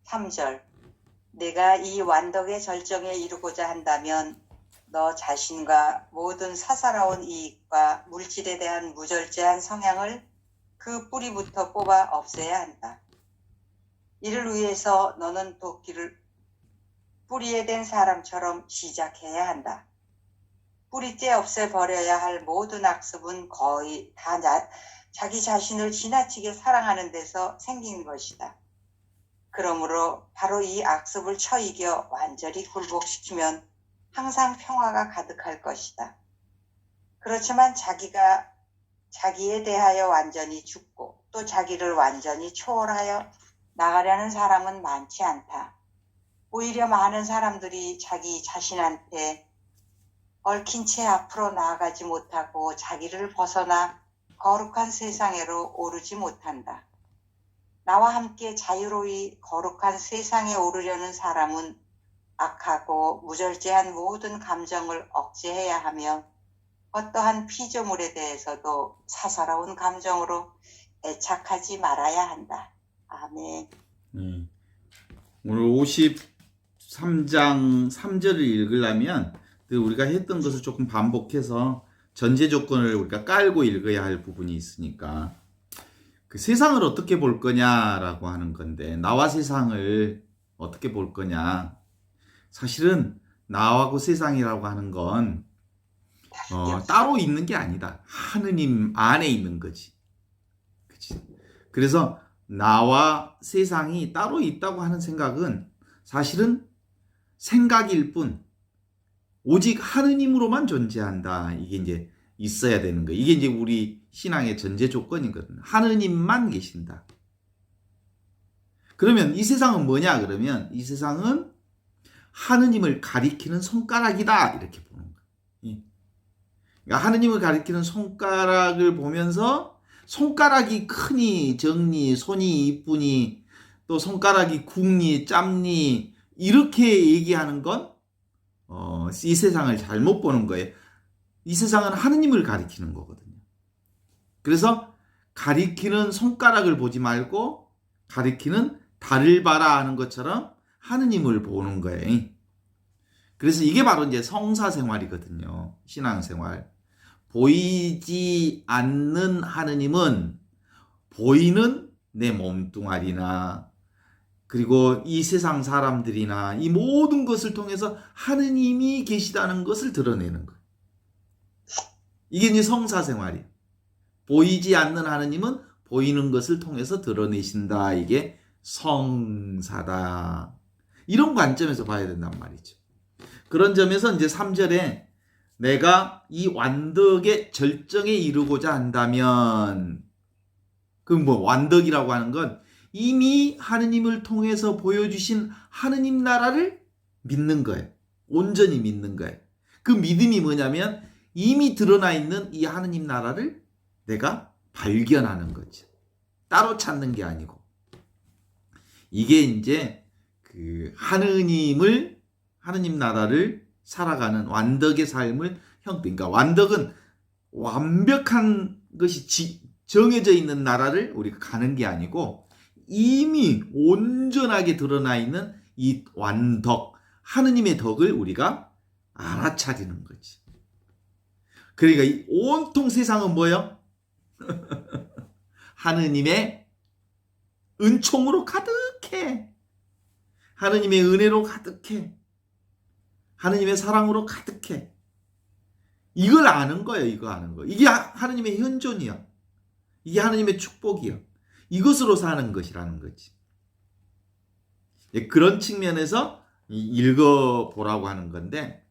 3절. 내가 이 완덕의 절정에 이르고자 한다면 너 자신과 모든 사사로운 이익과 물질에 대한 무절제한 성향을 그 뿌리부터 뽑아 없애야 한다. 이를 위해서 너는 도끼를 뿌리에 댄 사람처럼 시작해야 한다. 뿌리째 없애버려야 할 모든 악습은 거의 다 자기 자신을 지나치게 사랑하는 데서 생긴 것이다. 그러므로 바로 이 악습을 쳐이겨 완전히 굴복시키면 항상 평화가 가득할 것이다. 그렇지만 자기가 자기에 대하여 완전히 죽고 또 자기를 완전히 초월하여 나가려는 사람은 많지 않다. 오히려 많은 사람들이 자기 자신한테 얽힌 채 앞으로 나아가지 못하고 자기를 벗어나 거룩한 세상으로 오르지 못한다. 나와 함께 자유로이 거룩한 세상에 오르려는 사람은 악하고 무절제한 모든 감정을 억제해야 하며 어떠한 피조물에 대해서도 사사로운 감정으로 애착하지 말아야 한다. 아멘. 오늘 53장 3절을 읽으려면 우리가 했던 것을 조금 반복해서 전제 조건을 우리가 깔고 읽어야 할 부분이 있으니까 그 세상을 어떻게 볼 거냐라고 하는 건데, 나와 세상을 어떻게 볼 거냐. 사실은 나하고 세상이라고 하는 건 따로 있는 게 아니다. 하느님 안에 있는 거지. 그치? 그래서 나와 세상이 따로 있다고 하는 생각은 사실은 생각일 뿐, 오직 하느님으로만 존재한다. 이게 이제 있어야 되는 거예요. 이게 이제 우리 신앙의 전제 조건이거든요. 하느님만 계신다. 그러면 이 세상은 뭐냐? 그러면 이 세상은 하느님을 가리키는 손가락이다. 이렇게 보는 거예요. 그러니까 하느님을 가리키는 손가락을 보면서 손가락이 크니 적니, 손이 이쁘니, 또 손가락이 굵니 짧니, 이렇게 얘기하는 건 이 세상을 잘못 보는 거예요. 이 세상은 하느님을 가리키는 거거든요. 그래서 가리키는 손가락을 보지 말고 가리키는 달을 봐라 하는 것처럼 하느님을 보는 거예요. 그래서 이게 바로 이제 성사생활이거든요. 신앙생활. 보이지 않는 하느님은 보이는 내 몸뚱아리나 그리고 이 세상 사람들이나 이 모든 것을 통해서 하느님이 계시다는 것을 드러내는 거예요. 이게 이제 성사생활이에요. 보이지 않는 하느님은 보이는 것을 통해서 드러내신다. 이게 성사다. 이런 관점에서 봐야 된단 말이죠. 그런 점에서 이제 3절에 내가 이 완덕의 절정에 이르고자 한다면, 그 완덕이라고 하는 건 이미 하느님을 통해서 보여주신 하느님 나라를 믿는 거예요. 온전히 믿는 거예요. 그 믿음이 뭐냐면 이미 드러나 있는 이 하느님 나라를 내가 발견하는 거죠. 따로 찾는 게 아니고. 이게 이제 그 하느님 나라를 살아가는 완덕의 삶을 그러니까 완덕은 완벽한 것이 정해져 있는 나라를 우리가 가는 게 아니고 이미 온전하게 드러나 있는 이 완덕, 하느님의 덕을 우리가 알아차리는 거지. 그러니까 이 온통 세상은 뭐예요? 하느님의 은총으로 가득해. 하느님의 은혜로 가득해. 하느님의 사랑으로 가득해. 이걸 아는 거예요. 이거 아는 거. 이게 하느님의 현존이야. 이게 하느님의 축복이야. 이것으로 사는 것이라는 거지. 그런 측면에서 읽어보라고 하는 건데,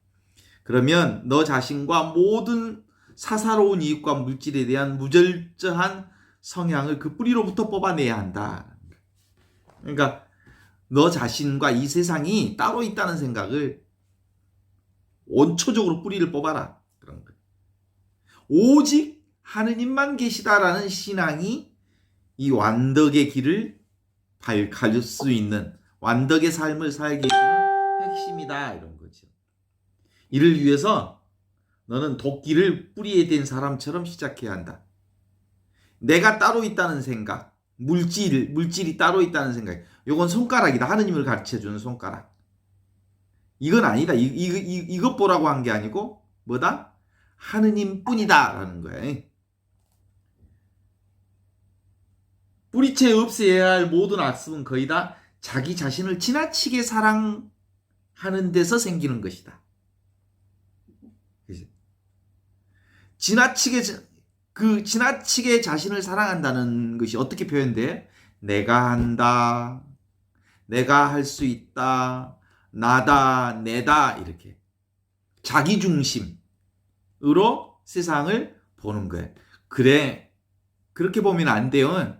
그러면 너 자신과 모든 사사로운 이익과 물질에 대한 무절제한 성향을 그 뿌리로부터 뽑아내야 한다. 그러니까 너 자신과 이 세상이 따로 있다는 생각을 원초적으로 뿌리를 뽑아라. 그런 거예요. 오직 하느님만 계시다라는 신앙이 이 완덕의 길을 갈 수 있는, 완덕의 삶을 살게 해주는 핵심이다. 이런 거죠. 이를 위해서 너는 도끼를 뿌리에 댄 사람처럼 시작해야 한다. 내가 따로 있다는 생각, 물질이 따로 있다는 생각, 요건 손가락이다. 하느님을 가르쳐주는 손가락. 이건 아니다. 이것 보라고 한 게 아니고 뭐다? 하느님뿐이다 라는 거야. 뿌리채 없애야 할 모든 악습은 거의 다 자기 자신을 지나치게 사랑하는 데서 생기는 것이다. 지나치게 자신을 사랑한다는 것이 어떻게 표현돼? 내가 한다. 내가 할 수 있다. 나다, 내다, 이렇게. 자기중심으로 세상을 보는 거예요. 그래, 그렇게 보면 안 돼요.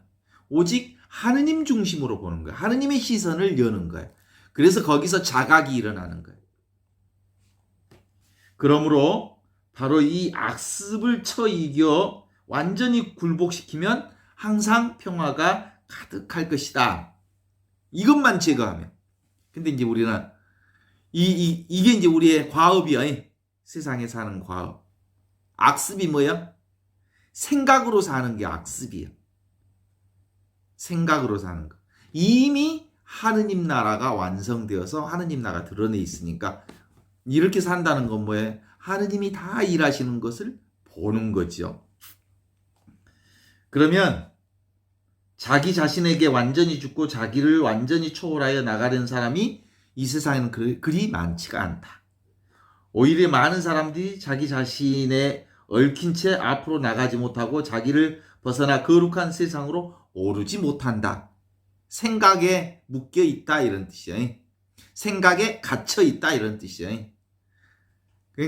오직 하느님 중심으로 보는 거예요. 하느님의 시선을 여는 거예요. 그래서 거기서 자각이 일어나는 거예요. 그러므로 바로 이 악습을 쳐 이겨 완전히 굴복시키면 항상 평화가 가득할 것이다. 이것만 제거하면. 근데 이제 우리는 이게 이제 우리의 과업이야. 세상에 사는 과업. 악습이 뭐야? 생각으로 사는 게 악습이야. 생각으로 사는 거. 이미 하느님 나라가 완성되어서 하느님 나라가 드러내 있으니까 이렇게 산다는 건 뭐예요? 하느님이 다 일하시는 것을 보는 거죠. 그러면 자기 자신에게 완전히 죽고 자기를 완전히 초월하여 나가려는 사람이 이 세상에는 그리 많지가 않다. 오히려 많은 사람들이 자기 자신에 얽힌 채 앞으로 나가지 못하고 자기를 벗어나 거룩한 세상으로 오르지 못한다. 생각에 묶여 있다 이런 뜻이야. 생각에 갇혀 있다 이런 뜻이야.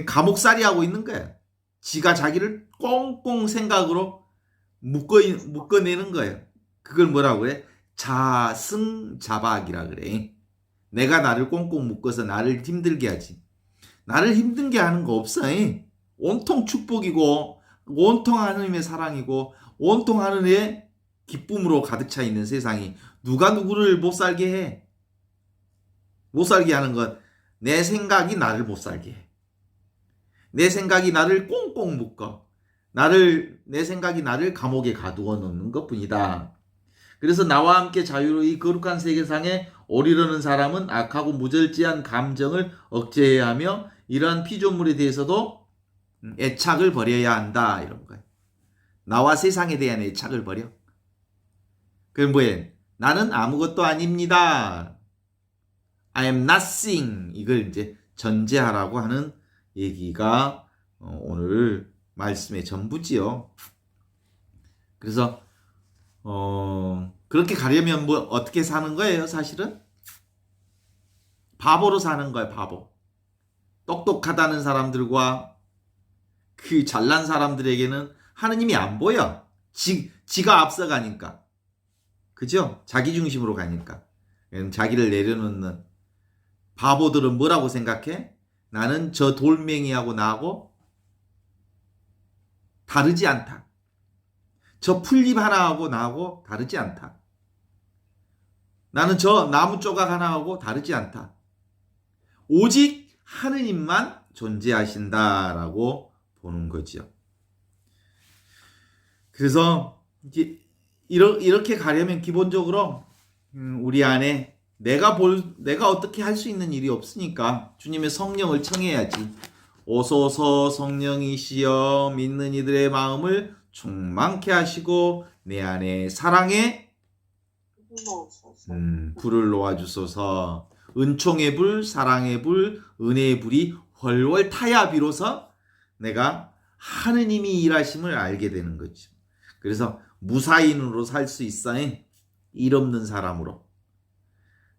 감옥살이 하고 있는 거야. 지가 자기를 꽁꽁 생각으로 묶어내는 거예요. 그걸 뭐라고 해? 자승자박이라 그래. 내가 나를 꽁꽁 묶어서 나를 힘들게 하지. 나를 힘들게 하는 거 없어. 온통 축복이고 온통 하느님의 사랑이고 온통 하느님의 기쁨으로 가득 차 있는 세상이 누가 누구를 못 살게 해? 못 살게 하는 건 내 생각이 나를 못 살게 해. 내 생각이 나를 꽁꽁 묶어. 내 생각이 나를 감옥에 가두어 놓는 것뿐이다. 그래서 나와 함께 자유로이 거룩한 세계상에 오리려는 사람은 악하고 무절제한 감정을 억제해야 하며 이러한 피조물에 대해서도 애착을 버려야 한다. 이런 거예요. 나와 세상에 대한 애착을 버려. 그럼 뭐예요? 나는 아무것도 아닙니다. I am nothing. 이걸 이제 전제하라고 하는 얘기가 오늘 말씀의 전부지요. 그래서 그렇게 가려면 뭐 어떻게 사는 거예요? 사실은 바보로 사는 거예요. 바보. 똑똑하다는 사람들과 그 잘난 사람들에게는 하느님이 안 보여. 지가 앞서가니까. 그죠? 자기 중심으로 가니까. 자기를 내려놓는 바보들은 뭐라고 생각해? 나는 저 돌멩이하고 나하고 다르지 않다. 저 풀잎 하나하고 나하고 다르지 않다. 나는 저 나무 조각 하나하고 다르지 않다. 오직 하느님만 존재하신다라고 보는 거죠. 그래서 이렇게 가려면 기본적으로 우리 안에 내가 어떻게 할 수 있는 일이 없으니까 주님의 성령을 청해야지. 오소서 성령이시여 믿는 이들의 마음을 충만케 하시고 내 안에 사랑의 불을 놓아주소서. 은총의 불, 사랑의 불, 은혜의 불이 훨훨 타야 비로소 내가 하느님이 일하심을 알게 되는 거죠. 그래서 무사인으로 살 수 있어. 일 없는 사람으로.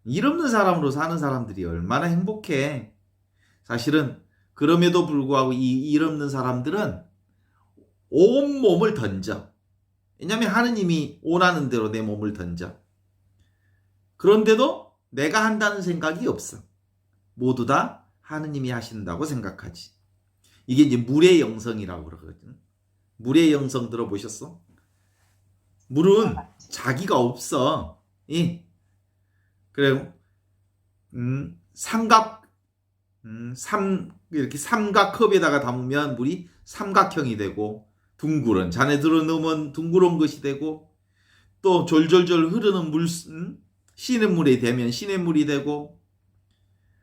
일 없는 사람으로 사는 사람들이 얼마나 행복해. 사실은 그럼에도 불구하고 이 일 없는 사람들은 온 몸을 던져. 왜냐하면 하느님이 원하는 대로 내 몸을 던져. 그런데도 내가 한다는 생각이 없어. 모두 다 하느님이 하신다고 생각하지. 이게 이제 물의 영성이라고 그러거든. 물의 영성 들어보셨어? 물은 자기가 없어. 그래, 이렇게 삼각컵에다가 담으면 물이 삼각형이 되고, 둥그런, 자네들은 넣으면 둥그런 것이 되고, 또 졸졸졸 흐르는 물, 시냇물이 되면 시냇물이 되고,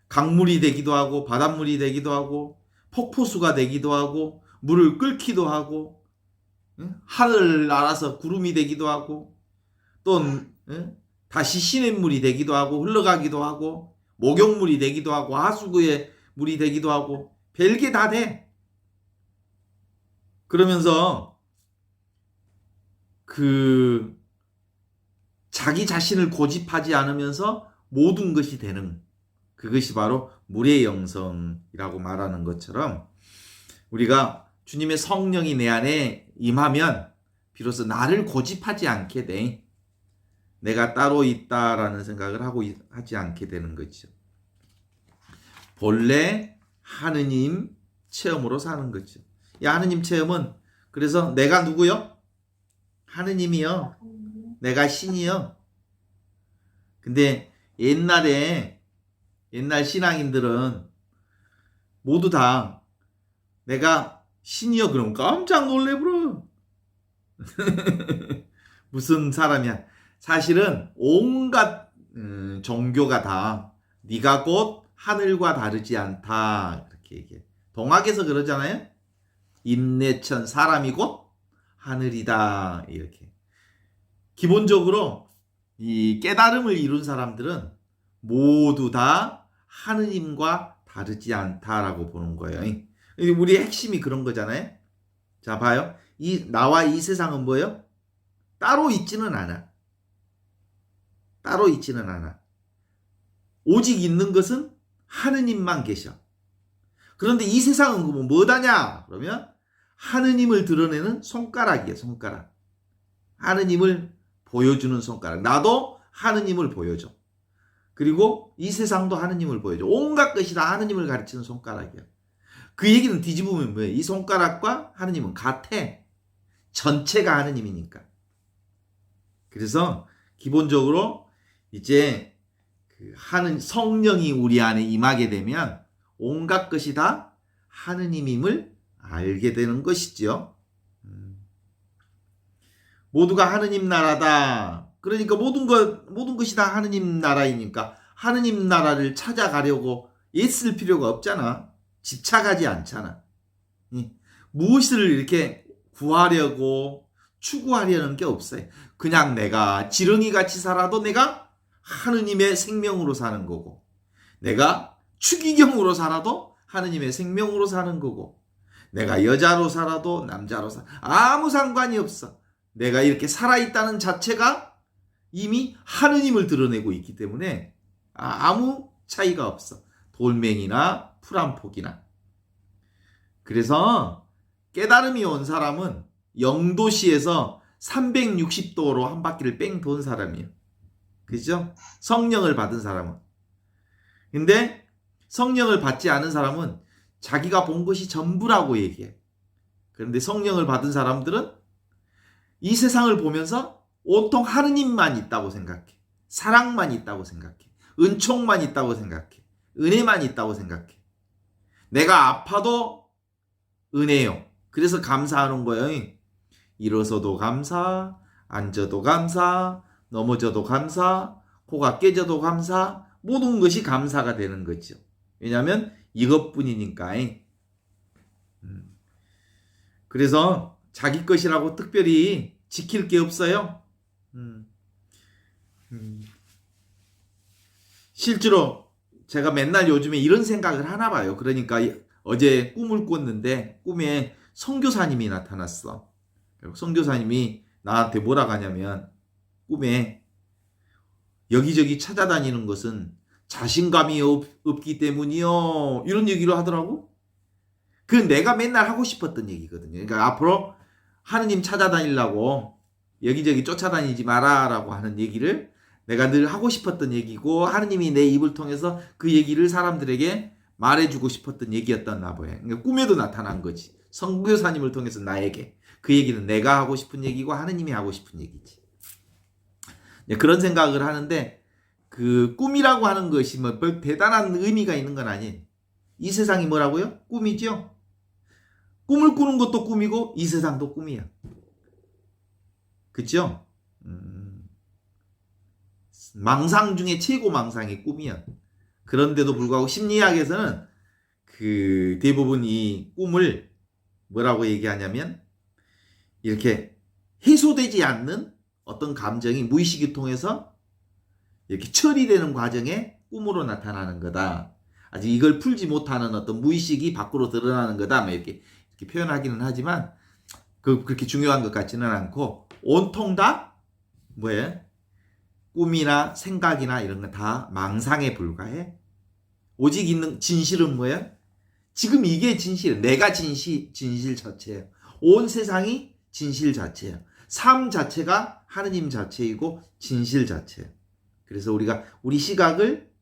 강물이 되기도 하고, 바닷물이 되기도 하고, 폭포수가 되기도 하고, 물을 끓기도 하고, 하늘을 날아서 구름이 되기도 하고, 또 다시 시냇물이 되기도 하고, 흘러가기도 하고, 목욕물이 되기도 하고, 하수구의 물이 되기도 하고, 별게 다 돼. 그러면서 자기 자신을 고집하지 않으면서 모든 것이 되는, 그것이 바로 물의 영성이라고 말하는 것처럼, 우리가 주님의 성령이 내 안에 임하면 비로소 나를 고집하지 않게 돼. 내가 따로 있다라는 생각을 하지 않게 되는 거죠. 본래 하느님 체험으로 사는 거죠. 이 하느님 체험은, 그래서 내가 누구요? 하느님이요. 내가 신이요. 근데 옛날 신앙인들은 모두 다 내가 신이요 그러면 깜짝 놀래버려. 무슨 사람이야. 사실은 온갖 종교가 다 네가 곧 하늘과 다르지 않다 그렇게 얘기해. 동학에서 그러잖아요. 임내천 사람이 곧 하늘이다 이렇게. 기본적으로 이 깨달음을 이룬 사람들은 모두 다 하느님과 다르지 않다라고 보는 거예요. 우리의 핵심이 그런 거잖아요. 자, 봐요. 나와 이 세상은 뭐예요? 따로 있지는 않아. 따로 있지는 않아. 오직 있는 것은 하느님만 계셔. 그런데 이 세상은 그러면 뭐다냐? 그러면 하느님을 드러내는 손가락이에요. 손가락. 하느님을 보여주는 손가락. 나도 하느님을 보여줘. 그리고 이 세상도 하느님을 보여줘. 온갖 것이 다 하느님을 가르치는 손가락이야. 그 얘기는 뒤집으면 뭐예요? 이 손가락과 하느님은 같아. 전체가 하느님이니까. 그래서 기본적으로 이제 성령이 우리 안에 임하게 되면 온갖 것이 다 하느님임을 알게 되는 것이죠. 모두가 하느님 나라다. 그러니까 모든 것이 다 하느님 나라이니까 하느님 나라를 찾아가려고 애쓸 필요가 없잖아. 집착하지 않잖아. 무엇을 이렇게 구하려고 추구하려는 게 없어요. 그냥 내가 지렁이 같이 살아도 내가 하느님의 생명으로 사는 거고, 내가 추기경으로 살아도 하느님의 생명으로 사는 거고, 내가 여자로 살아도 남자로 아무 상관이 없어. 내가 이렇게 살아있다는 자체가 이미 하느님을 드러내고 있기 때문에 아무 차이가 없어. 돌멩이나 풀 한 폭이나. 그래서 깨달음이 온 사람은 영도시에서 360도로 한 바퀴를 뺑 돈 사람이에요. 그죠? 성령을 받은 사람은. 근데 성령을 받지 않은 사람은 자기가 본 것이 전부라고 얘기해. 그런데 성령을 받은 사람들은 이 세상을 보면서 온통 하느님만 있다고 생각해. 사랑만 있다고 생각해. 은총만 있다고 생각해. 은혜만 있다고 생각해. 내가 아파도 은혜요. 그래서 감사하는 거예요. 일어서도 감사, 앉아도 감사, 넘어져도 감사, 코가 깨져도 감사, 모든 것이 감사가 되는 거죠. 왜냐하면 이것뿐이니까. 그래서 자기 것이라고 특별히 지킬 게 없어요. 실제로 제가 맨날 요즘에 이런 생각을 하나 봐요. 그러니까 어제 꿈을 꿨는데 꿈에 선교사님이 나타났어. 선교사님이 나한테 뭐라고 하냐면, 꿈에 여기저기 찾아다니는 것은 자신감이 없기 때문이요, 이런 얘기를 하더라고. 그 내가 맨날 하고 싶었던 얘기거든요. 그러니까 앞으로 하느님 찾아다니려고 여기저기 쫓아다니지 마라라고 하는 얘기를 내가 늘 하고 싶었던 얘기고, 하느님이 내 입을 통해서 그 얘기를 사람들에게 말해주고 싶었던 얘기였던 보여. 그러니까 꿈에도 나타난 거지. 선교사님을 통해서 나에게. 그 얘기는 내가 하고 싶은 얘기고 하느님이 하고 싶은 얘기지. 그런 생각을 하는데, 그 꿈이라고 하는 것이 뭐 대단한 의미가 있는 건 아니에요. 이 세상이 뭐라고요? 꿈이죠. 꿈을 꾸는 것도 꿈이고 이 세상도 꿈이야. 그렇죠? 망상 중에 최고 망상이 꿈이야. 그런데도 불구하고 심리학에서는 그 대부분 이 꿈을 뭐라고 얘기하냐면 이렇게 해소되지 않는 어떤 감정이 무의식을 통해서 이렇게 처리되는 과정에 꿈으로 나타나는 거다. 아직 이걸 풀지 못하는 어떤 무의식이 밖으로 드러나는 거다. 뭐 이렇게 표현하기는 하지만 그렇게 중요한 것 같지는 않고 온통 다 뭐예요? 꿈이나 생각이나 이런 건 다 망상에 불과해. 오직 있는 진실은 뭐야? 지금 이게 진실, 내가 진실 자체예요. 온 세상이 진실 자체예요. 삶 자체가 하느님 자체이고 진실 자체예요. 그래서 우리가 우리 시각을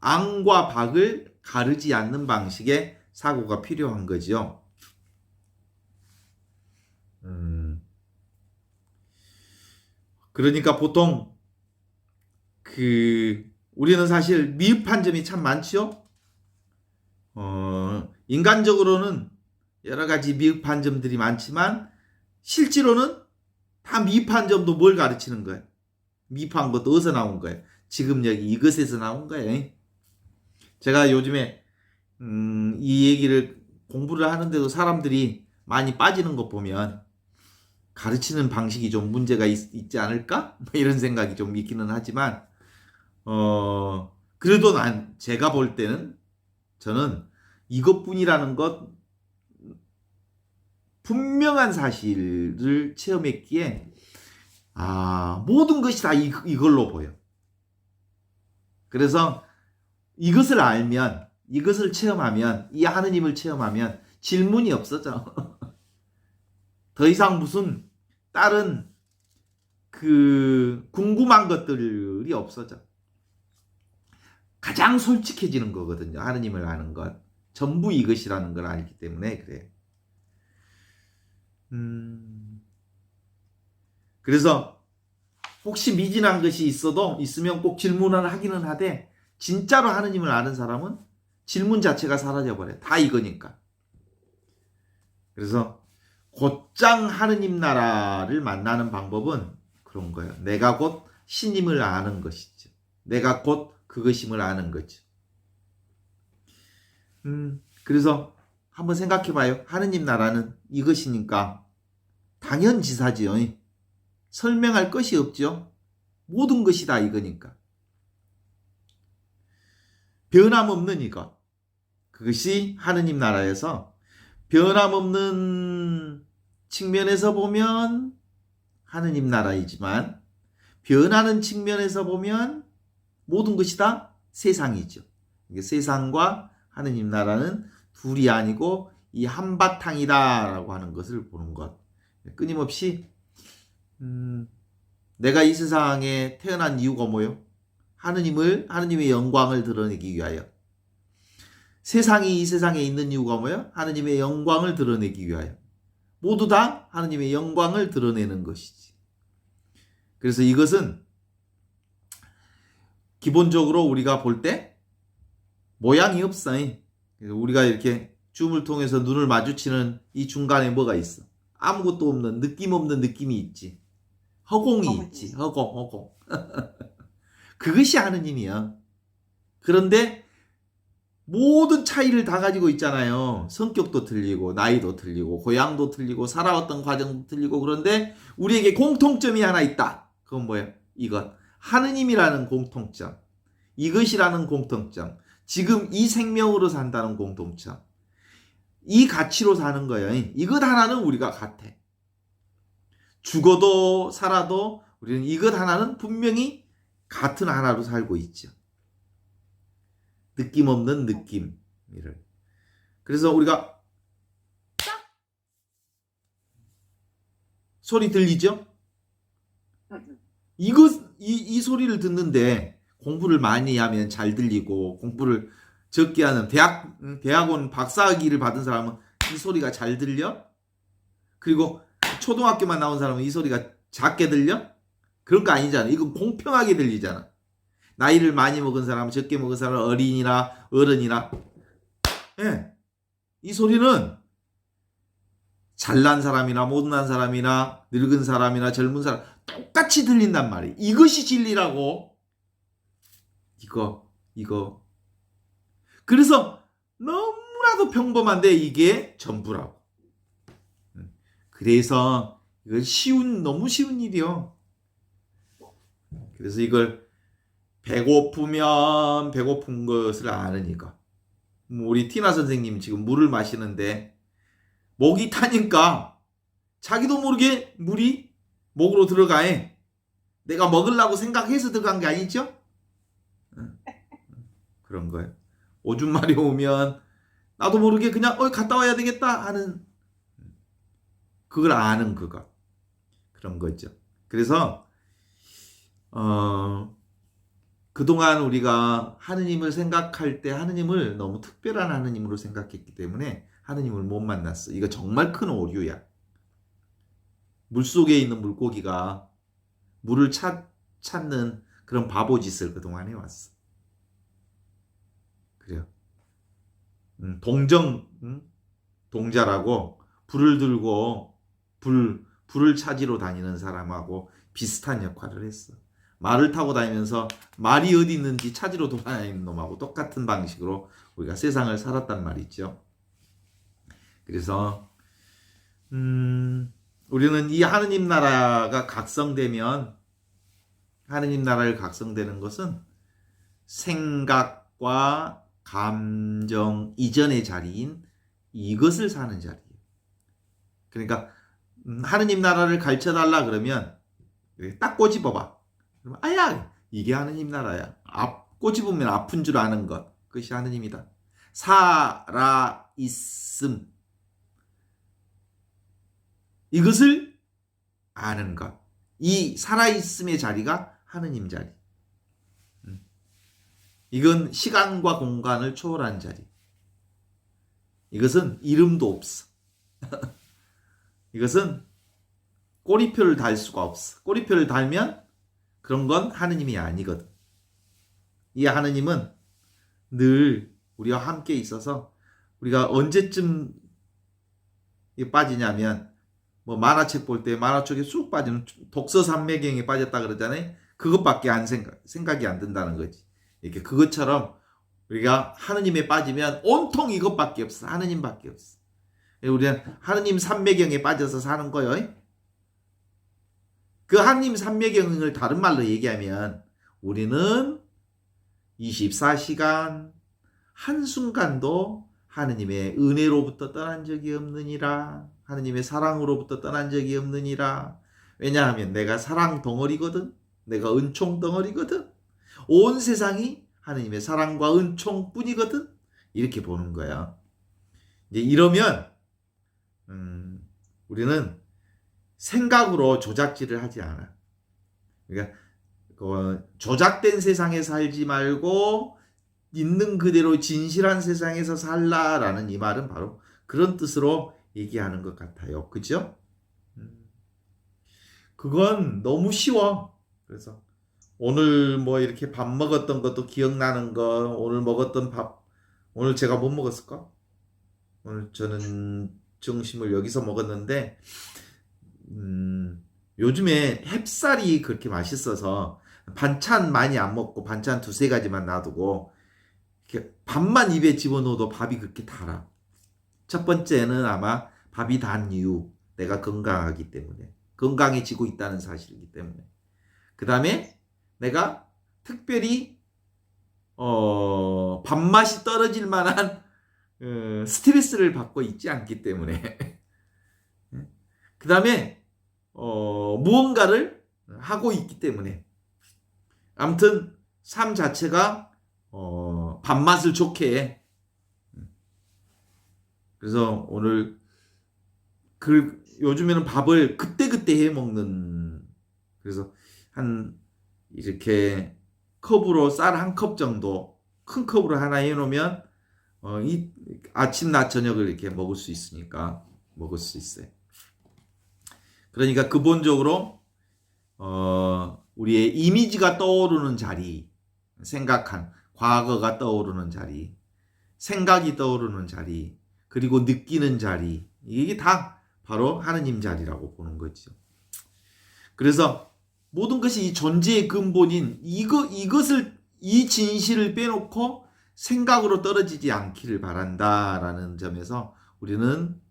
앙과 박을 가르지 않는 방식의 사고가 필요한 거죠. 그러니까 보통 우리는 사실 미흡한 점이 참 많죠. 인간적으로는 여러 가지 미흡한 점들이 많지만 실제로는 다 미흡한 점도 뭘 가르치는 거예요? 미흡한 것도 어디서 나온 거예요? 지금 여기 이것에서 나온 거예요. 제가 요즘에 이 얘기를 공부를 하는데도 사람들이 많이 빠지는 거 보면 가르치는 방식이 좀 문제가 있지 않을까? 뭐 이런 생각이 좀 있기는 하지만 그래도 제가 볼 때는 저는 이것뿐이라는 것 분명한 사실을 체험했기에 모든 것이 다 이걸로 보여. 그래서 이것을 알면, 이것을 체험하면, 이 하느님을 체험하면 질문이 없어져. 더 이상 무슨 다른 궁금한 것들이 없어져. 가장 솔직해지는 거거든요. 하느님을 아는 것. 전부 이것이라는 걸 알기 때문에 그래요. 그래서 혹시 미진한 것이 있으면 꼭 질문을 하기는 하되 진짜로 하느님을 아는 사람은 질문 자체가 사라져버려요. 다 이거니까. 그래서 곧장 하느님 나라를 만나는 방법은 그런 거예요. 내가 곧 신임을 아는 것이죠. 내가 곧 그것임을 아는 거죠. 그래서 한번 생각해봐요. 하느님 나라는 이것이니까 당연지사지요. 설명할 것이 없죠. 모든 것이 다 이거니까. 변함없는 이것. 그것이 하느님 나라에서 변함없는 측면에서 보면 하느님 나라이지만 변하는 측면에서 보면 모든 것이 다 세상이죠. 세상과 하느님 나라는 둘이 아니고 이 한바탕이다라고 하는 것을 보는 것. 끊임없이 내가 이 세상에 태어난 이유가 뭐요? 하느님의 영광을 드러내기 위하여. 세상이 이 세상에 있는 이유가 뭐예요? 하느님의 영광을 드러내기 위하여. 모두 다 하느님의 영광을 드러내는 것이지. 그래서 이것은 기본적으로 우리가 볼 때 모양이 없어. 우리가 이렇게 줌을 통해서 눈을 마주치는 이 중간에 뭐가 있어? 아무것도 없는 느낌 없는 느낌이 있지. 허공이 있지. 허공. 그것이 하느님이야. 그런데 모든 차이를 다 가지고 있잖아요. 성격도 틀리고 나이도 틀리고 고향도 틀리고 살아왔던 과정도 틀리고 그런데 우리에게 공통점이 하나 있다. 그건 뭐예요? 이것. 하느님이라는 공통점. 이것이라는 공통점. 지금 이 생명으로 산다는 공통점. 이 가치로 사는 거예요. 이것 하나는 우리가 같아. 죽어도 살아도 우리는 이것 하나는 분명히 같은 하나로 살고 있죠. 느낌 없는 느낌. 그래서 우리가 소리 들리죠? 이 소리를 듣는데 공부를 많이 하면 잘 들리고 공부를 적게 하는 대학원 박사학위를 받은 사람은 이 소리가 잘 들려? 그리고 초등학교만 나온 사람은 이 소리가 작게 들려? 그런 거 아니잖아. 이건 공평하게 들리잖아. 나이를 많이 먹은 사람, 적게 먹은 사람, 어린이나 어른이나. 이 소리는 잘난 사람이나 못난 사람이나 늙은 사람이나 젊은 사람 똑같이 들린단 말이에요. 이것이 진리라고. 이거. 그래서 너무나도 평범한데 이게 전부라고. 그래서 이건 너무 쉬운 일이요. 그래서 이걸 배고프면 배고픈 것을 아느니까. 우리 티나 선생님 지금 물을 마시는데 목이 타니까 자기도 모르게 물이 목으로 들어가해. 내가 먹으려고 생각해서 들어간 게 아니죠? 그런 거예요. 오줌 마려 오면 나도 모르게 그냥 갔다 와야 되겠다 하는 그걸 아는 그거. 그런 거죠. 그래서 그동안 우리가 하느님을 생각할 때 하느님을 너무 특별한 하느님으로 생각했기 때문에 하느님을 못 만났어. 이거 정말 큰 오류야. 물속에 있는 물고기가 물을 찾는 그런 바보짓을 그동안 해왔어. 그래요. 동자라고 불을 들고 불을 찾으러 다니는 사람하고 비슷한 역할을 했어. 말을 타고 다니면서 말이 어디 있는지 찾으러 돌아다니는 놈하고 똑같은 방식으로 우리가 세상을 살았단 말이죠. 그래서 우리는 이 하느님 나라가 각성되면 하느님 나라를 각성되는 것은 생각과 감정 이전의 자리인 이것을 사는 자리예요. 그러니까 하느님 나라를 가르쳐달라 그러면 딱 꼬집어봐. 그러면 아야 이게 하느님 나라야. 꼬집으면 아픈 줄 아는 것 그것이 하느님이다. 살아있음 이것을 아는 것. 이 살아있음의 자리가 하느님 자리. 이건 시간과 공간을 초월한 자리. 이것은 이름도 없어. 이것은 꼬리표를 달 수가 없어. 꼬리표를 달면 그런 건 하느님이 아니거든. 이 하느님은 늘 우리와 함께 있어서 우리가 언제쯤 빠지냐면 뭐 만화책 볼 때 만화 쪽에 쑥 빠지는 독서산매경에 빠졌다 그러잖아요. 그것밖에 생각이 안 든다는 거지. 이렇게 그것처럼 우리가 하느님에 빠지면 온통 이것밖에 없어. 하느님밖에 없어. 우리는 하느님 산매경에 빠져서 사는 거예요. 그 하느님 산매경을 다른 말로 얘기하면 우리는 24시간 한순간도 하느님의 은혜로부터 떠난 적이 없느니라. 하느님의 사랑으로부터 떠난 적이 없느니라. 왜냐하면 내가 사랑 덩어리거든. 내가 은총 덩어리거든. 온 세상이 하느님의 사랑과 은총뿐이거든. 이렇게 보는 거야. 이제 이러면 우리는 생각으로 조작질을 하지 않아. 그러니까 조작된 세상에 살지 말고 있는 그대로 진실한 세상에서 살라라는 이 말은 바로 그런 뜻으로 얘기하는 것 같아요. 그죠? 그건 너무 쉬워. 그래서 오늘 뭐 이렇게 밥 먹었던 것도 기억나는 거, 오늘 먹었던 밥, 오늘 제가 못 먹었을까? 오늘 저는 점심을 여기서 먹었는데 요즘에 햅쌀이 그렇게 맛있어서 반찬 많이 안 먹고 반찬 두세 가지만 놔두고 이렇게 밥만 입에 집어넣어도 밥이 그렇게 달아. 첫 번째는 아마 밥이 단 이유, 내가 건강하기 때문에, 건강해지고 있다는 사실이기 때문에. 그 다음에 내가 특별히 밥맛이 떨어질 만한 스트레스를 받고 있지 않기 때문에. 그 다음에 무언가를 하고 있기 때문에. 아무튼 삶 자체가 밥맛을 좋게 해. 그래서 오늘 요즘에는 밥을 그때그때 해 먹는. 그래서 이렇게 컵으로 쌀 한 컵 정도 큰 컵으로 하나 해놓으면 이 아침 낮 저녁을 이렇게 먹을 수 있으니까 먹을 수 있어요. 그러니까 근본적으로 우리의 이미지가 떠오르는 자리, 생각한 과거가 떠오르는 자리, 생각이 떠오르는 자리, 그리고 느끼는 자리, 이게 다 바로 하느님 자리라고 보는 거죠. 그래서 모든 것이 이 존재의 근본인 이 진실을 빼놓고 생각으로 떨어지지 않기를 바란다라는 점에서 우리는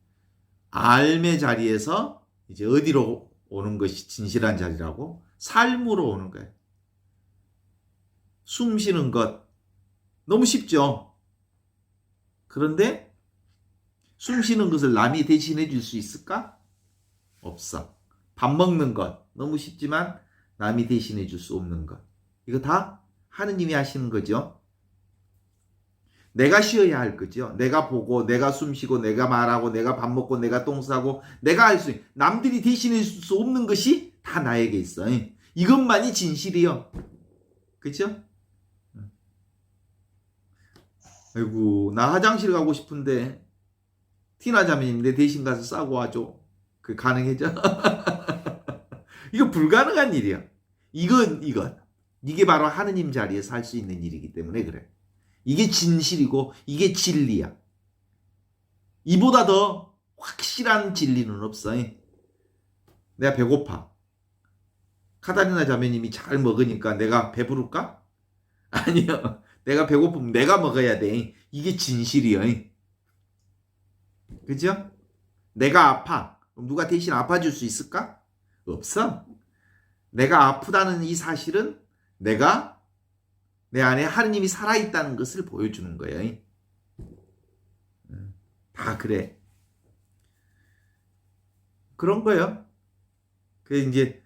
삶의 자리에서 이제 어디로 오는 것이 진실한 자리라고? 삶으로 오는 거예요. 숨 쉬는 것 너무 쉽죠. 그런데 숨 쉬는 것을 남이 대신해 줄 수 있을까? 없어. 밥 먹는 것 너무 쉽지만 남이 대신해 줄 수 없는 것. 이거 다 하느님이 하시는 거죠. 내가 쉬어야 할 거죠. 내가 보고, 내가 숨 쉬고, 내가 말하고, 내가 밥 먹고, 내가 똥 싸고, 내가 할 수, 남들이 대신해 줄 수 없는 것이 다 나에게 있어. 이것만이 진실이요. 그죠? 아이고, 나 화장실 가고 싶은데, 티나 자매님 내 대신 가서 싸고 와줘. 그 가능해져? 이거 불가능한 일이야. 이건. 이게 바로 하느님 자리에 살 수 있는 일이기 때문에 그래. 이게 진실이고 이게 진리야. 이보다 더 확실한 진리는 없어. 내가 배고파. 카타리나 자매님이 잘 먹으니까 내가 배부를까? 아니요. 내가 배고프면 내가 먹어야 돼. 이게 진실이야. 그죠? 내가 아파. 그럼 누가 대신 아파줄 수 있을까? 없어. 내가 아프다는 이 사실은 내가 내 안에 하느님이 살아있다는 것을 보여주는 거예요. 다 그래. 그런 거예요. 이제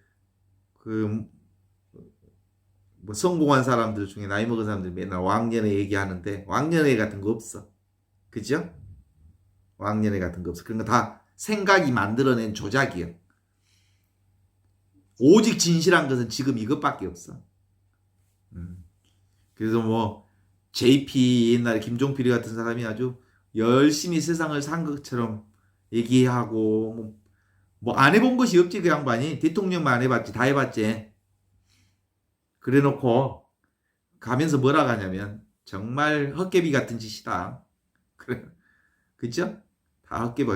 뭐 성공한 사람들 중에 나이 먹은 사람들 맨날 왕년에 얘기하는데 왕년에 같은 거 없어. 그죠? 왕년에 같은 거 없어. 그런 거 다 생각이 만들어낸 조작이에요. 오직 진실한 것은 지금 이것밖에 없어. 그래서 뭐 JP 옛날에 김종필이 같은 사람이 아주 열심히 세상을 산 것처럼 얘기하고 뭐 안 해본 것이 없지. 그 양반이 대통령만 안 해봤지. 다 해봤지. 그래놓고 가면서 뭐라 하냐면 정말 헛개비 같은 짓이다. 그래, 그죠? 다 헛개비.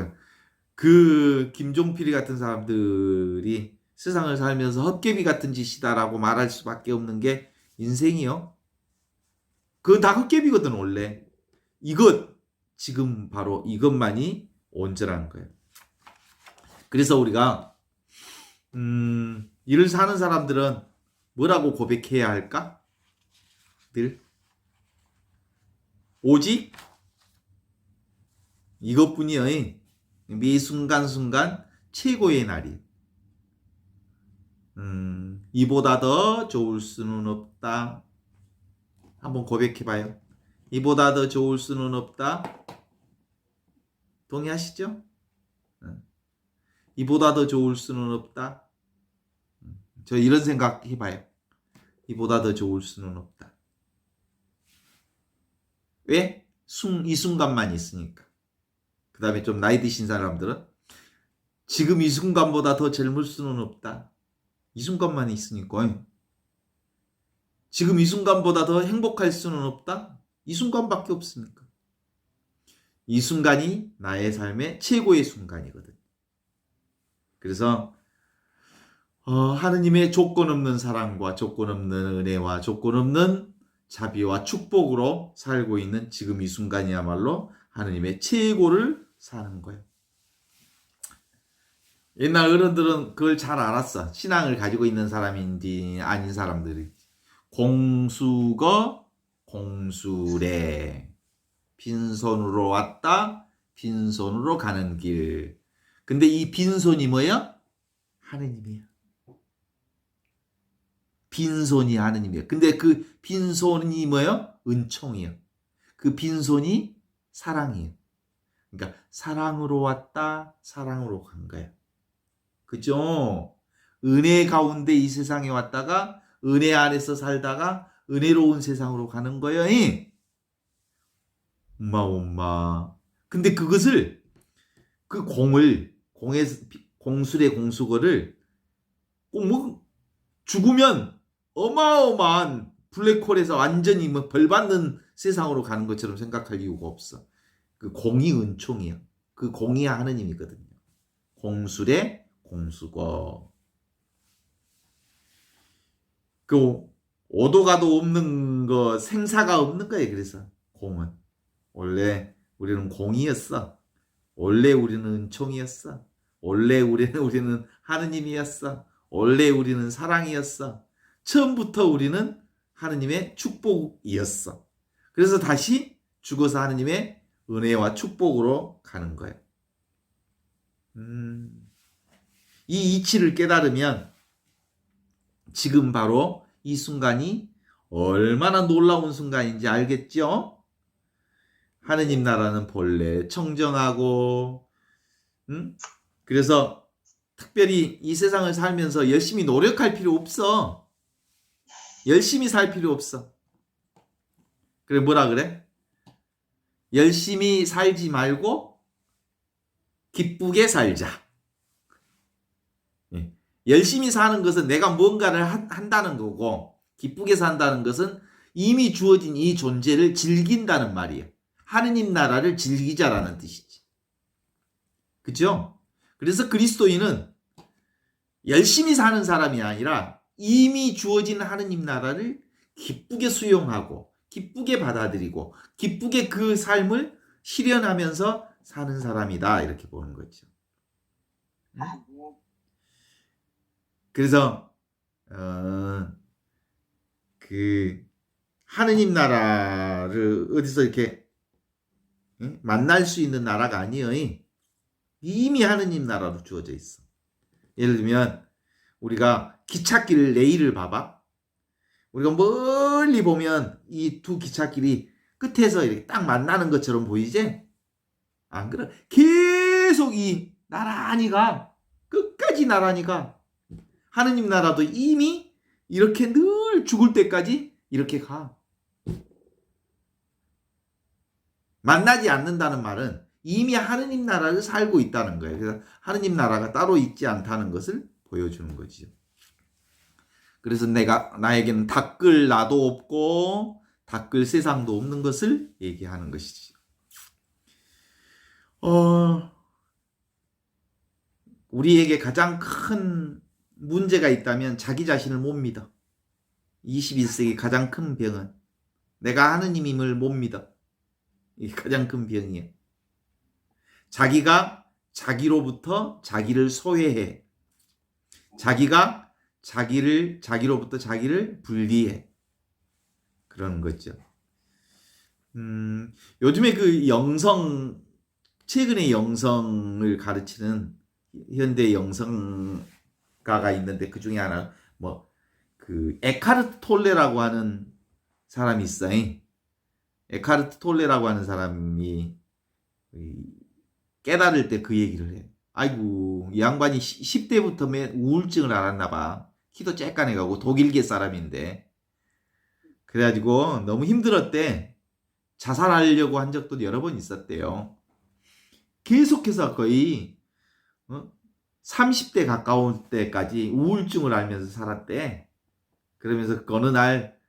그 김종필이 같은 사람들이 세상을 살면서 헛개비 같은 짓이다라고 말할 수밖에 없는 게 인생이요. 그거 다 헛개비거든 원래. 지금 바로 이것만이 온전한 거예요. 그래서 우리가 일을 사는 사람들은 뭐라고 고백해야 할까? 늘 오직 이것뿐이요. 매 순간순간 최고의 날이. 이보다 더 좋을 수는 없다. 한번 고백해봐요. 이보다 더 좋을 수는 없다. 동의하시죠? 이보다 더 좋을 수는 없다. 저 이런 생각 해봐요. 이보다 더 좋을 수는 없다. 왜? 이 순간만 있으니까. 그 다음에 좀 나이 드신 사람들은 지금 이 순간보다 더 젊을 수는 없다. 이 순간만 있으니까. 지금 이 순간보다 더 행복할 수는 없다. 이 순간밖에 없으니까. 이 순간이 나의 삶의 최고의 순간이거든. 그래서 하느님의 조건 없는 사랑과 조건 없는 은혜와 조건 없는 자비와 축복으로 살고 있는 지금 이 순간이야말로 하느님의 최고를 사는 거예요. 옛날 어른들은 그걸 잘 알았어. 신앙을 가지고 있는 사람인지 아닌 사람들이. 공수거 공수래. 빈손으로 왔다 빈손으로 가는 길. 근데 이 빈손이 뭐야? 하느님이야. 빈손이 하느님이야. 근데 그 빈손이 뭐야? 은총이야. 그 빈손이 사랑이에요. 그러니까 사랑으로 왔다 사랑으로 간 거야. 그죠? 은혜 가운데 이 세상에 왔다가 은혜 안에서 살다가 은혜로운 세상으로 가는 거예요. 엄마. 근데 그것을 그 공술의 공수거를 꼭 뭐 죽으면 어마어마한 블랙홀에서 완전히 뭐 벌 받는 세상으로 가는 것처럼 생각할 이유가 없어. 그 공이 은총이야. 그 공이 하느님이거든요. 공술의 공수고. 그 오도 가도 없는 거, 생사가 없는 거예요. 그래서 공은 원래 우리는 공이었어. 원래 우리는 은총이었어. 원래 우리는 하느님이었어. 원래 우리는 사랑이었어. 처음부터 우리는 하느님의 축복이었어. 그래서 다시 죽어서 하느님의 은혜와 축복으로 가는 거예요. 이 이치를 깨달으면 지금 바로 이 순간이 얼마나 놀라운 순간인지 알겠죠? 하느님 나라는 본래 청정하고, 그래서 특별히 이 세상을 살면서 열심히 노력할 필요 없어. 열심히 살 필요 없어. 그래, 뭐라 그래? 열심히 살지 말고 기쁘게 살자. 예. 열심히 사는 것은 내가 뭔가를 한다는 거고, 기쁘게 산다는 것은 이미 주어진 이 존재를 즐긴다는 말이에요. 하느님 나라를 즐기자라는 뜻이지. 그죠? 그래서 그리스도인은 열심히 사는 사람이 아니라 이미 주어진 하느님 나라를 기쁘게 수용하고, 기쁘게 받아들이고, 기쁘게 그 삶을 실현하면서 사는 사람이다. 이렇게 보는 거죠. 그래서 그 하느님 나라를 어디서 이렇게 만날 수 있는 나라가 아니에요. 이미 하느님 나라로 주어져 있어. 예를 들면 우리가 기찻길 레일을 봐봐. 우리가 멀리 보면 이 두 기찻길이 끝에서 이렇게 딱 만나는 것처럼 보이지? 안 그래? 계속 이 나란히 가. 끝까지 나란히 가. 하느님 나라도 이미 이렇게 늘 죽을 때까지 이렇게 가. 만나지 않는다는 말은 이미 하느님 나라를 살고 있다는 거예요. 그래서 하느님 나라가 따로 있지 않다는 것을 보여주는 거죠. 그래서 나에게는 닦을 나도 없고 닦을 세상도 없는 것을 얘기하는 것이지. 우리에게 가장 큰 문제가 있다면 자기 자신을 못 믿어. 21세기 가장 큰 병은 내가 하느님임을 못 믿어. 이게 가장 큰 병이에요. 자기가 자기로부터 자기를 소외해. 자기가 자기로부터 자기를 분리해. 그런 거죠. 요즘에 최근에 영성을 가르치는 현대 영성가가 있는데 그 중에 하나, 에카르트 톨레라고 하는 사람이 있어요. 에카르트 톨레라고 하는 사람이 깨달을 때 그 얘기를 해. 아이고, 이 양반이 10대부터 우울증을 앓았나 봐. 키도 쬐깐해가고 독일계 사람인데. 그래가지고 너무 힘들었대. 자살하려고 한 적도 여러 번 있었대요. 계속해서 거의 30대 가까운 때까지 우울증을 앓면서 살았대. 그러면서 어느 날,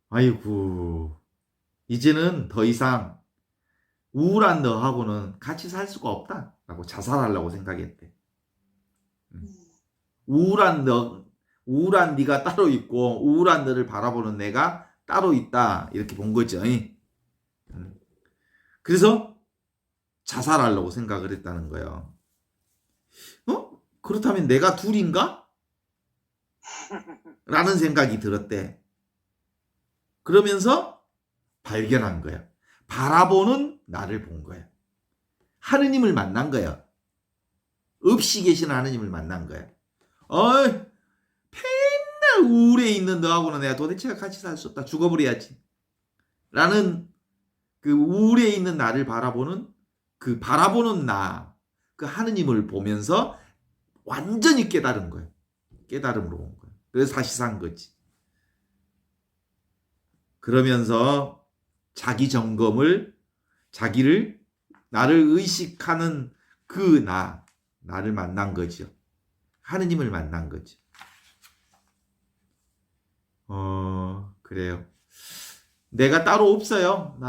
아이고, 이제는 더 이상 우울한 너하고는 같이 살 수가 없다 라고 자살하려고 생각했대. 우울한 네가 따로 있고 우울한 너를 바라보는 내가 따로 있다, 이렇게 본 거죠. 그래서 자살하려고 생각을 했다는 거예요. 그렇다면 내가 둘인가? 라는 생각이 들었대. 그러면서 발견한 거야. 바라보는 나를 본 거야. 하느님을 만난 거야. 없이 계신 하느님을 만난 거야. 맨날 우울해 있는 너하고는 내가 도대체 같이 살 수 없다. 죽어버려야지. 라는 그 우울해 있는 나를 바라보는 나, 그 하느님을 보면서 완전히 깨달은 거야. 깨달음으로 온 거야. 그래서 다시 산 거지. 그러면서 자기 점검을, 나를 의식하는 그 나를 만난 거죠. 하느님을 만난 거죠. 그래요. 내가 따로 없어요.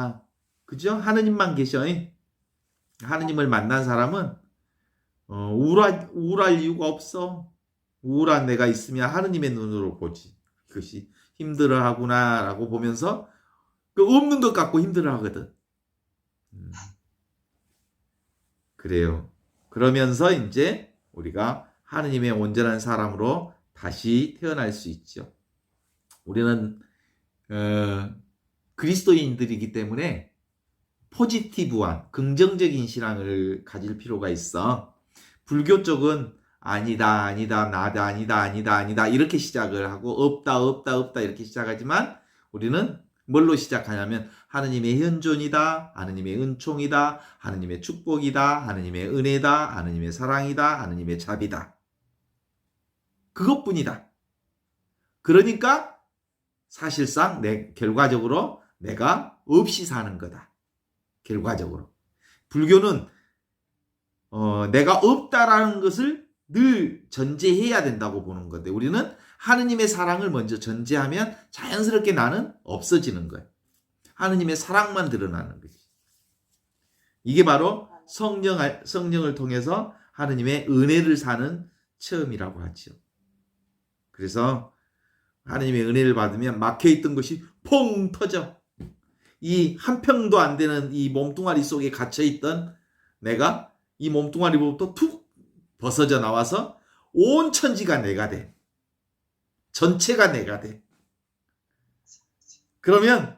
그죠? 하느님만 계셔. 하느님을 만난 사람은 우울할 이유가 없어. 우울한 내가 있으면 하느님의 눈으로 보지. 그것이 힘들어하구나라고 보면서 그 없는 것 갖고 힘들어하거든. 그래요. 그러면서 이제 우리가 하느님의 온전한 사람으로 다시 태어날 수 있죠. 우리는 그리스도인들이기 때문에 포지티브한 긍정적인 신앙을 가질 필요가 있어. 불교 쪽은 아니다, 아니다, 나다, 아니다, 아니다, 아니다 이렇게 시작을 하고 없다, 없다, 없다 이렇게 시작하지만 우리는 뭘로 시작하냐면 하느님의 현존이다, 하느님의 은총이다, 하느님의 축복이다, 하느님의 은혜다, 하느님의 사랑이다, 하느님의 자비다. 그것뿐이다. 그러니까 사실상 결과적으로 내가 없이 사는 거다. 결과적으로. 불교는 내가 없다라는 것을 늘 전제해야 된다고 보는 건데 우리는 하느님의 사랑을 먼저 전제하면 자연스럽게 나는 없어지는 거예요. 하느님의 사랑만 드러나는 거지. 이게 바로 성령을 통해서 하느님의 은혜를 사는 체험이라고 하죠. 그래서 하느님의 은혜를 받으면 막혀있던 것이 퐁 터져. 이 한 평도 안 되는 이 몸뚱아리 속에 갇혀있던 내가 이 몸뚱아리로부터 툭 벗어져 나와서 온 천지가 내가 돼. 전체가 내가 돼. 그러면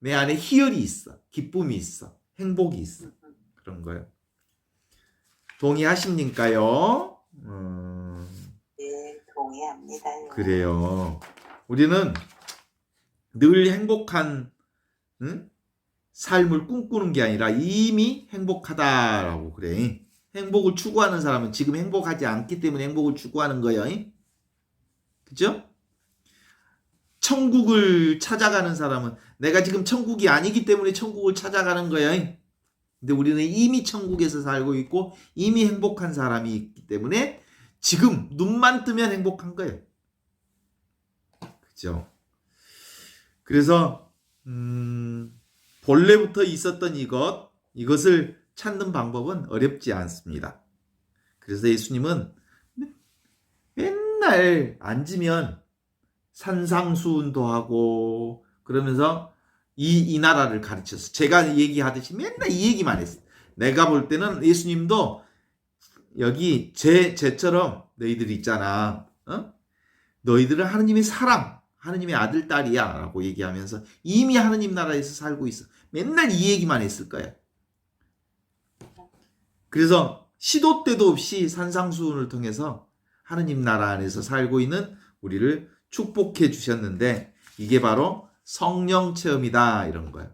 내 안에 희열이 있어. 기쁨이 있어. 행복이 있어. 그런 거예요. 동의하십니까요? 네, 동의합니다. 그래요. 우리는 늘 행복한 삶을 꿈꾸는 게 아니라 이미 행복하다라고 그래. 행복을 추구하는 사람은 지금 행복하지 않기 때문에 행복을 추구하는 거예요. 그죠? 천국을 찾아가는 사람은 내가 지금 천국이 아니기 때문에 천국을 찾아가는 거예요. 근데 우리는 이미 천국에서 살고 있고 이미 행복한 사람이 있기 때문에 지금 눈만 뜨면 행복한 거예요. 그죠? 그래서 본래부터 있었던 이것을 찾는 방법은 어렵지 않습니다. 그래서 예수님은 맨날 앉으면 산상수훈도 하고 그러면서 이 나라를 가르쳤어. 제가 얘기하듯이 맨날 이 얘기만 했어. 내가 볼 때는 예수님도 여기 쟤처럼 너희들 있잖아. 너희들은 하느님의 사랑, 하느님의 아들, 딸이야 라고 얘기하면서 이미 하느님 나라에서 살고 있어. 맨날 이 얘기만 했을 거야. 그래서 시도 때도 없이 산상수훈을 통해서 하느님 나라 안에서 살고 있는 우리를 축복해 주셨는데 이게 바로 성령 체험이다 이런 거예요.